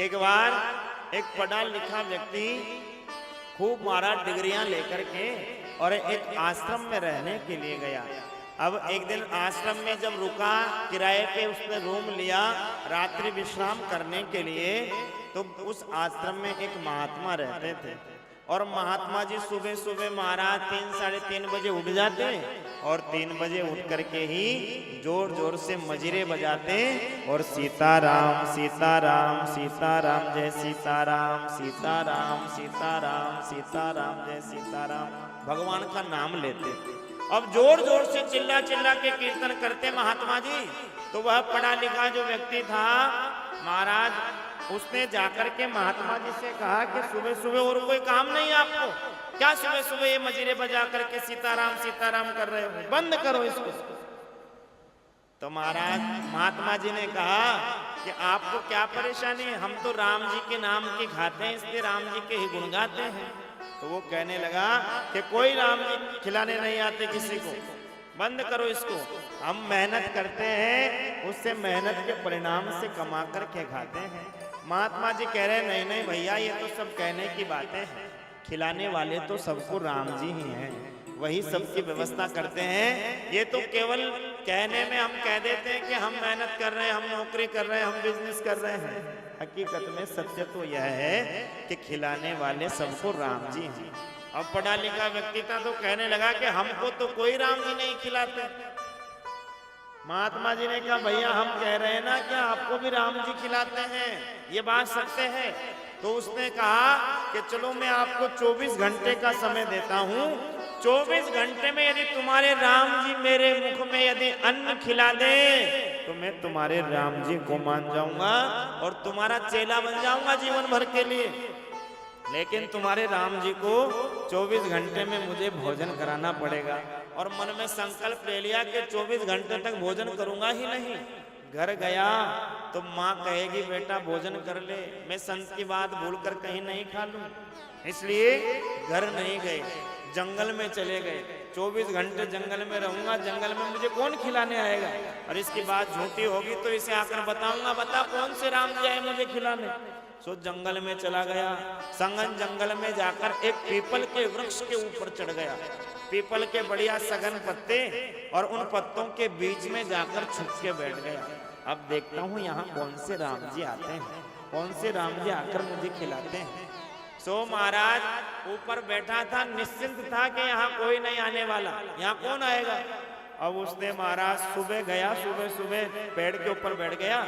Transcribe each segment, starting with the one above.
एक बार एक पढ़ा लिखा व्यक्ति खूब महाराज डिग्रियां लेकर के और एक आश्रम में रहने के लिए गया। अब एक दिन आश्रम में जब रुका, किराए पे उसने रूम लिया रात्रि विश्राम करने के लिए, तो उस आश्रम में एक महात्मा रहते थे और महात्मा जी सुबह सुबह महाराज 3-3:30 बजे उठ जाते और 3 बजे उठ करके ही जोर जोर से मजीरे बजाते और सीताराम सीताराम सीताराम जय सीताराम सीताराम सीताराम सीताराम जय सीताराम भगवान का नाम लेते। अब जोर जोर से चिल्ला चिल्ला के कीर्तन करते महात्मा जी। तो वह पढ़ा लिखा जो व्यक्ति था महाराज, उसने जाकर के महात्मा जी से कहा कि सुबह सुबह और कोई काम नहीं है आपको, क्या सुबह सुबह ये मजीरे बजा करके सीताराम सीताराम कर रहे हो, बंद करो इसको। तो महाराज महात्मा जी ने कहा कि आपको क्या परेशानी है, हम तो राम जी के नाम की खाते हैं, इसलिए राम जी के ही गुण गाते हैं। तो वो कहने लगा कि कोई राम जी खिलाने नहीं आते किसी को, बंद करो इसको। हम मेहनत करते हैं, उससे मेहनत के परिणाम से कमा करके खाते हैं। महात्मा जी कह रहे नहीं नहीं भैया, ये तो सब कहने की बातें हैं, खिलाने वाले तो सबको राम जी ही हैं, वही सबकी व्यवस्था करते हैं। ये तो केवल कहने में हम कह देते हैं कि हम मेहनत कर रहे हैं, हम नौकरी कर रहे हैं, हम बिजनेस कर रहे हैं। हकीकत में सत्य तो यह है कि खिलाने वाले सबको राम जी हैं। अब पढ़ा लिखा व्यक्ति था तो कहने लगा कि हमको तो कोई राम जी नहीं खिलाते। महात्मा जी ने कहा भैया हम कह रहे हैं ना कि आपको भी राम जी खिलाते हैं, ये बात सत्य है। तो उसने कहा कि चलो मैं आपको 24 घंटे का समय देता हूँ, 24 घंटे में यदि तुम्हारे राम जी मेरे मुख में यदि अन्न खिला दे तो मैं तुम्हारे राम जी को मान जाऊंगा और तुम्हारा चेला बन जाऊंगा जीवन भर के लिए। लेकिन तुम्हारे राम जी को 24 घंटे में मुझे भोजन कराना पड़ेगा। और मन में संकल्प ले लिया कि 24 घंटे तक भोजन करूंगा ही नहीं। घर गया तो माँ कहेगी बेटा भोजन कर ले, मैं संत की बात भूलकर कहीं नहीं खा लूं, इसलिए घर नहीं गए, जंगल में चले गए। 24 घंटे जंगल में रहूंगा, जंगल में मुझे कौन खिलाने आएगा, और इसकी बात झूठी होगी तो इसे आकर बताऊंगा, बता कौन से राम जी आए मुझे खिलाने। सो जंगल में चला गया। संगन जंगल में जाकर एक पीपल के वृक्ष के ऊपर चढ़ गया। पीपल के बढ़िया सघन पत्ते और उन पत्तों के बीच में जाकर छुप के बैठ गया। अब देखता हूँ यहाँ कौन से राम जी आते हैं, कौन से राम जी आकर मुझे खिलाते हैं। सो महाराज ऊपर बैठा था, निश्चिंत था कि यहाँ कोई नहीं आने वाला, यहाँ कौन आएगा। अब उसने महाराज सुबह गया, सुबह सुबह पेड़ के ऊपर बैठ गया।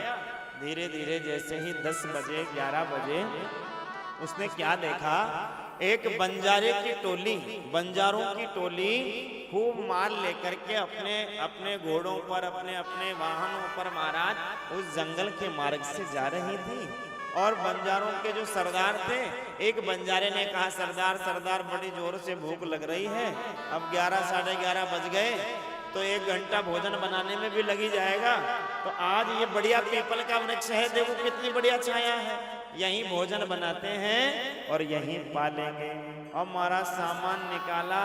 धीरे धीरे जैसे ही 10 बजे 11 बजे उसने क्या देखा, एक बंजारे की टोली, बंजारों की टोली खूब माल लेकर के अपने अपने घोड़ों पर, अपने अपने वाहनों पर महाराज उस जंगल के मार्ग से जा रही थी। और बंजारों के जो सरदार थे, एक बंजारे ने कहा सरदार सरदार बड़ी जोर से भूख लग रही है, अब 11 साढ़े 11 बज गए तो 1 घंटा भोजन बनाने में भी लगी जाएगा। तो आज ये बढ़िया पीपल का वृक्ष है, देखो कितनी बढ़िया छाया है, यहीं भोजन बनाते हैं और यहीं पालेंगे। और महाराज सामान निकाला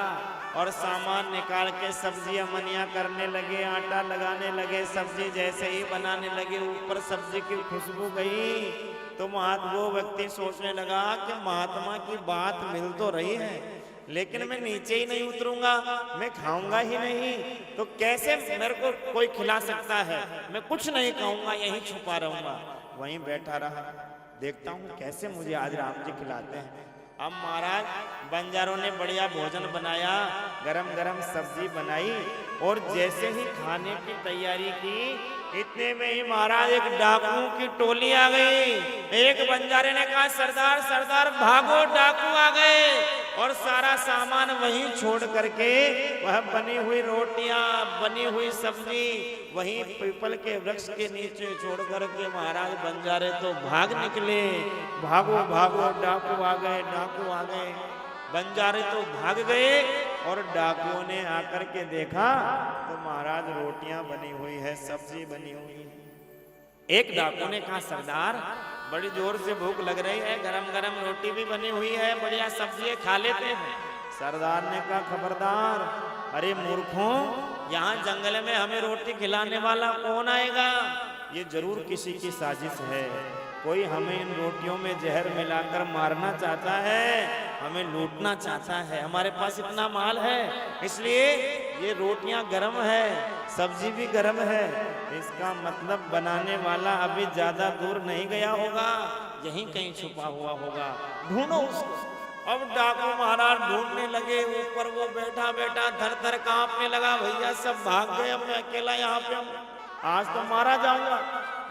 और सामान निकाल के सब्जी अमनिया करने लगे, आटा लगाने लगे, सब्जी जैसे ही बनाने लगे ऊपर सब्जी की खुशबू गई तो वो व्यक्ति सोचने लगा कि महात्मा की बात मिल तो रही है लेकिन मैं नीचे ही नहीं उतरूंगा, मैं खाऊंगा ही नहीं, तो कैसे मेरे को कोई खिला सकता है, मैं कुछ नहीं खाऊंगा, यहीं छुपा रहूंगा। वहीं बैठा रहा, देखता हूँ कैसे मुझे आज राम जी खिलाते हैं। अब महाराज बंजारों ने बढ़िया भोजन बनाया, गरम गरम सब्जी बनाई और जैसे ही खाने की तैयारी की इतने में ही महाराज एक डाकुओं की टोली आ गई। एक बंजारे ने कहा सरदार सरदार भागो, डाकू आ गए। और सारा सामान वहीं छोड़ करके वह बनी हुई रोटियां, बनी हुई सब्जी वहीं पीपल के वृक्ष के नीचे छोड़ करके महाराज बंजारे तो भाग निकले। भागो भागो डाकू आ गए, डाकू आ गए। बंजारे तो भाग गए और डाकुओं ने आकर के देखा तो महाराज रोटियां बनी हुई है, सब्जी बनी हुई है। एक डाकू ने कहा सरदार बड़ी जोर से भूख लग रही है, गरम गरम रोटी भी बनी हुई है, बढ़िया सब्जी खा लेते हैं। सरदार ने कहा खबरदार, अरे मूर्खों, यहाँ जंगल में हमें रोटी खिलाने वाला कौन आएगा, ये जरूर किसी की साजिश है। कोई हमें इन रोटियों में जहर मिलाकर मारना चाहता है, हमें लूटना चाहता है। हमारे पास इतना माल है, इसलिए ये रोटियां गरम है, सब्जी भी गरम है। इसका मतलब बनाने वाला अभी ज्यादा दूर नहीं गया होगा, यहीं कहीं छुपा हुआ होगा, ढूंढो उसको। अब डाकू महाराज ढूंढने लगे, ऊपर वो बैठा बैठा धर धर कांपने लगा, भैया सब भाग गए, अब मैं अकेला यहाँ पे हूँ, आज तो मारा जाऊंगा,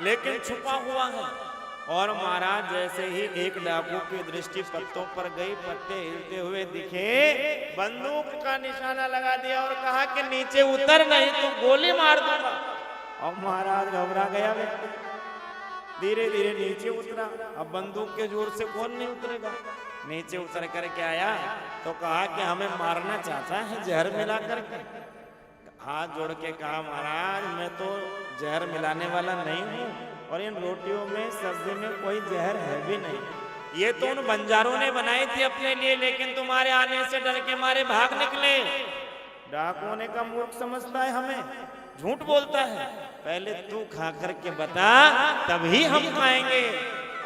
लेकिन छुपा हुआ है। और महाराज जैसे ही एक डाकू की दृष्टि पत्तों पर गई, पत्ते हिलते हुए दिखे, बंदूक का निशाना लगा दिया और कहा कि नीचे उतर, नहीं तो गोली मार दूंगा। और महाराज घबरा गया, धीरे धीरे नीचे उतरा। अब बंदूक के जोर से कौन नहीं उतरेगा। नीचे उतर करके आया तो कहा कि हमें मारना चाहता है जहर मिला करके। हाथ जोड़ के कहा, महाराज मैं तो जहर मिलाने वाला नहीं हूँ, और इन रोटियों में सब्जी में कोई जहर है भी नहीं, ये तो उन बंजारों ने बनाई थी अपने लिए, लेकिन तुम्हारे आने से डर के मारे भाग निकले। डाकुओं ने कहा, मूर्ख समझता है हमें, झूठ बोलता है, पहले तू खा करके बता, तभी हम खाएंगे।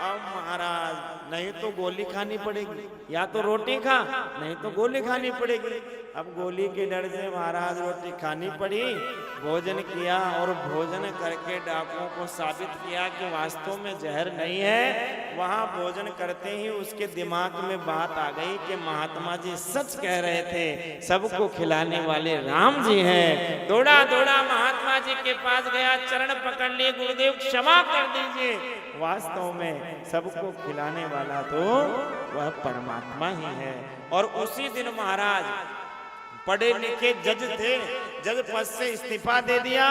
अब महाराज नहीं तो गोली खानी पड़ेगी, या तो रोटी खा, नहीं तो गोली खानी पड़ेगी। अब गोली के डर से महाराज रोटी खानी पड़ी, भोजन किया, और भोजन करके डाकुओं को साबित किया कि वास्तव में जहर नहीं है। वहां भोजन करते ही उसके दिमाग में बात आ गई कि महात्मा जी सच कह रहे थे, सबको खिलाने वाले राम जी हैं। दौड़ा दौड़ा महात्मा जी के पास गया, चरण पकड़ लिए, गुरुदेव क्षमा कर दीजिए, वास्तव में सबको खिलाने वाला तो वह परमात्मा ही है। और उसी दिन महाराज पढ़े लिखे जज थे, जज पद से इस्तीफा दे दिया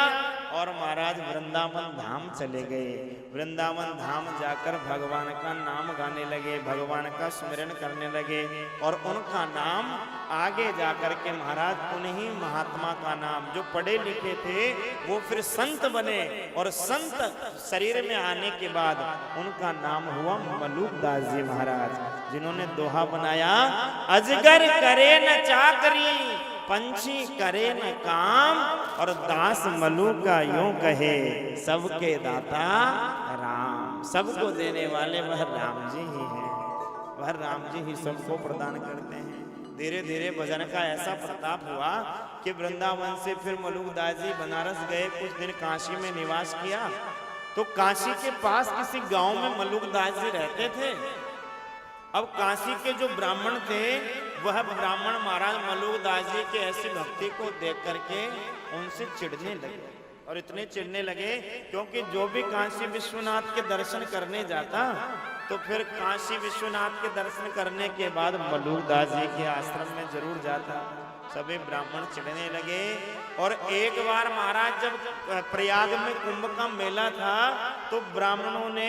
और महाराज वृंदावन धाम चले गए। वृंदावन धाम जाकर भगवान का नाम गाने लगे, भगवान का स्मरण करने लगे, और उनका नाम आगे जाकर के महाराज उन्हीं महात्मा का नाम, जो पढ़े लिखे थे वो फिर संत बने, और संत शरीर में आने के बाद उनका नाम हुआ मलुकदास जी महाराज, जिन्होंने दोहा बनाया, अजगर करे न चाकरी, पंछी करे न काम, और दास मलुका यूं कहे, सबके दाता राम। सबको देने वाले वह राम जी ही हैं, वह राम जी ही सबको प्रदान करते हैं। धीरे धीरे भजन का ऐसा प्रताप हुआ कि वृंदावन से फिर मलुकदास जी बनारस गए, कुछ दिन काशी में निवास किया। तो काशी के पास किसी गांव में मलुकदास जी रहते थे। अब काशी के जो ब्राह्मण थे, वह ब्राह्मण महाराज मलुकदास जी के ऐसी भक्ति को देख करके उनसे चिढ़ने लगे, और इतने चिढ़ने लगे क्योंकि जो भी काशी विश्वनाथ के दर्शन करने जाता, तो फिर काशी विश्वनाथ के दर्शन करने के बाद मलुकदास जी के आश्रम में जरूर जाता। सभी ब्राह्मण चिढ़ने लगे। और एक बार महाराज जब प्रयाग में कुंभ का मेला था, तो ब्राह्मणों ने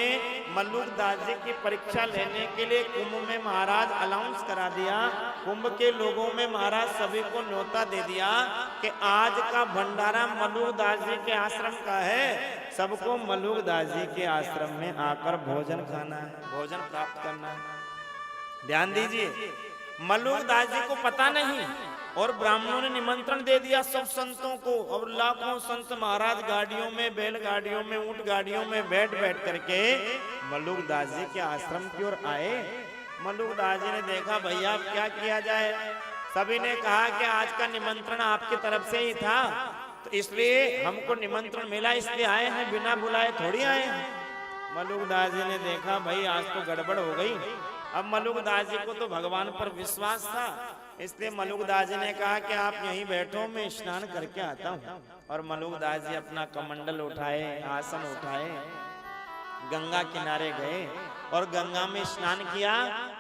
मलुकदास जी की परीक्षा लेने के लिए कुंभ में महाराज अनाउंस करा दिया। कुंभ के लोगों में महाराज सभी को न्योता दे दिया कि आज का भंडारा मलुकदास जी के आश्रम का है, सबको मलुकदास जी के आश्रम में आकर भोजन खाना है, भोजन प्राप्त करना है। ध्यान दीजिए, मलुकदास जी को पता नहीं, और ब्राह्मणों ने निमंत्रण दे दिया सब संतों को, और लाखों संत महाराज गाड़ियों में, बैलगाड़ियों में, ऊंट गाड़ियों में बैठ बैठ करके मलुकदास जी के आश्रम की ओर आए। मलुकदास जी ने देखा, भैया क्या किया जाए। सभी ने कहा कि आज का निमंत्रण आपकी तरफ से ही था, तो इसलिए हमको निमंत्रण मिला, इसलिए आए हैं, बिना बुलाए थोड़ी आए हैं। मलुकदास जी ने देखा, भाई आज तो गड़बड़ हो गई। अब मलुकदास जी को तो भगवान पर विश्वास था, इसलिए मलुकदास जी ने कहा कि आप यहीं बैठो, मैं स्नान करके आता हूँ। और मलुकदास जी अपना कमंडल उठाए, आसन उठाए, गंगा किनारे गए और गंगा में स्नान किया।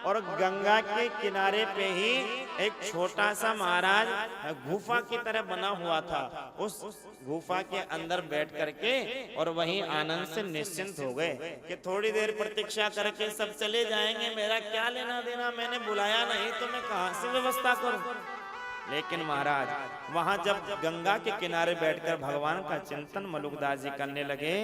और गंगा के किनारे पे ही एक छोटा सा महाराज गुफा की तरह बना हुआ था, उस गुफा के अंदर बैठ करके और वहीं आनंद से निश्चिंत हो गए कि थोड़ी देर प्रतीक्षा करके सब चले जाएंगे, मेरा क्या लेना देना, मैंने बुलाया नहीं तो मैं कहां से व्यवस्था करूं। लेकिन महाराज वहां जब गंगा के किनारे बैठकर भगवान का चिंतन मलुकदास जी करने लगे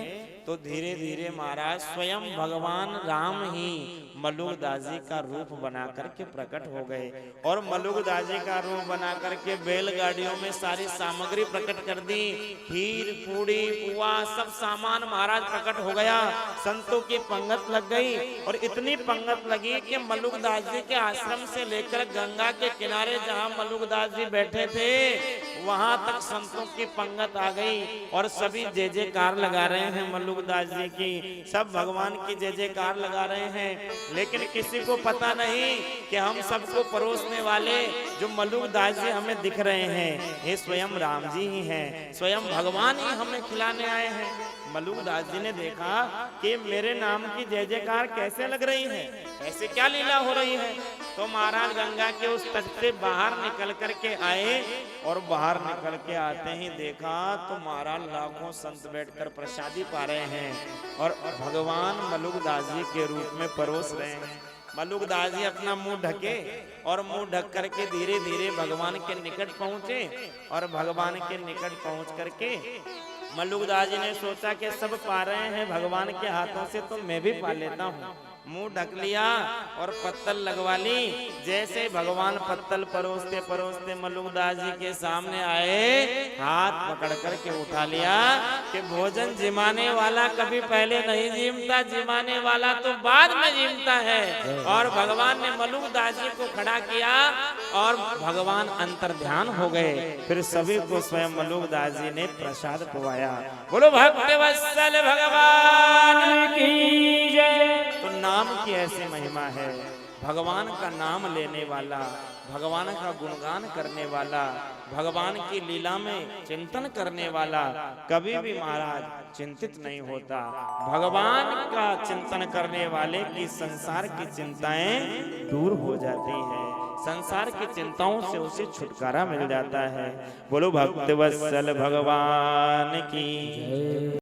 तो धीरे धीरे महाराज स्वयं भगवान राम ही मलुकदास जी का रूप बना करके प्रकट हो गए। और मलुकदास जी का रूप बना करके बैलगाड़ियों में सारी सामग्री प्रकट कर दी, खीर पूड़ी पुआ सब सामान महाराज प्रकट हो गया। संतों की पंगत लग गई और इतनी पंगत लगी कि मलुकदास जी के आश्रम से लेकर गंगा के किनारे जहां मलुकदास जी बैठे थे वहां तक संतों की पंगत आ गई और सभी जय जयकार लगा रहे हैं मलुकदास जी की, सब भगवान की जय जयकार लगा रहे हैं। लेकिन किसी को पता नहीं कि हम सबको परोसने वाले जो मलुकदास जी हमें दिख रहे हैं ये स्वयं राम जी ही हैं, स्वयं भगवान ही हमें खिलाने आए हैं। मलुकदास जी ने देखा कि मेरे नाम की जय जयकार कैसे लग रही है, ऐसे क्या लीला हो रही है। तो महाराज गंगा के उस तट से बाहर निकल करके आए और बाहर निकल के आते ही देखा तो महाराज लाखों संत बैठकर प्रसादी पा रहे हैं और भगवान मलुकदास जी के रूप में परोस रहे हैं। मलुकदास जी अपना मुंह ढके और मुंह ढक करके धीरे धीरे भगवान के निकट पहुंचे और भगवान के निकट पहुंच करके मलुकदास जी ने सोचा कि सब पा रहे हैं भगवान के हाथों से तो मैं भी पा लेता हूँ। मुंह ढक लिया और पत्तल लगवा ली। जैसे भगवान पत्तल परोसते परोसते मलुकदास जी के सामने आए, हाथ पकड़ करके उठा लिया कि भोजन जिमाने वाला कभी पहले नहीं जिमता, जिमाने वाला तो बाद में जिमता है। और भगवान ने मलुकदास जी को खड़ा किया और भगवान अंतर ध्यान हो गए। फिर सभी को स्वयं मलुकदास जी ने प्रसाद पवाया। बोलो भक्त वत्सल भगवान की जय। तो नाम की ऐसी महिमा है, भगवान का नाम लेने वाला, भगवान का गुणगान करने वाला, भगवान की लीला में चिंतन करने वाला कभी भी महाराज चिंतित नहीं होता। भगवान का चिंतन करने वाले की संसार की चिंताएं दूर हो जाती हैं, संसार की चिंताओं से उसे छुटकारा मिल जाता है। बोलो भक्त वत्सल भगवान की।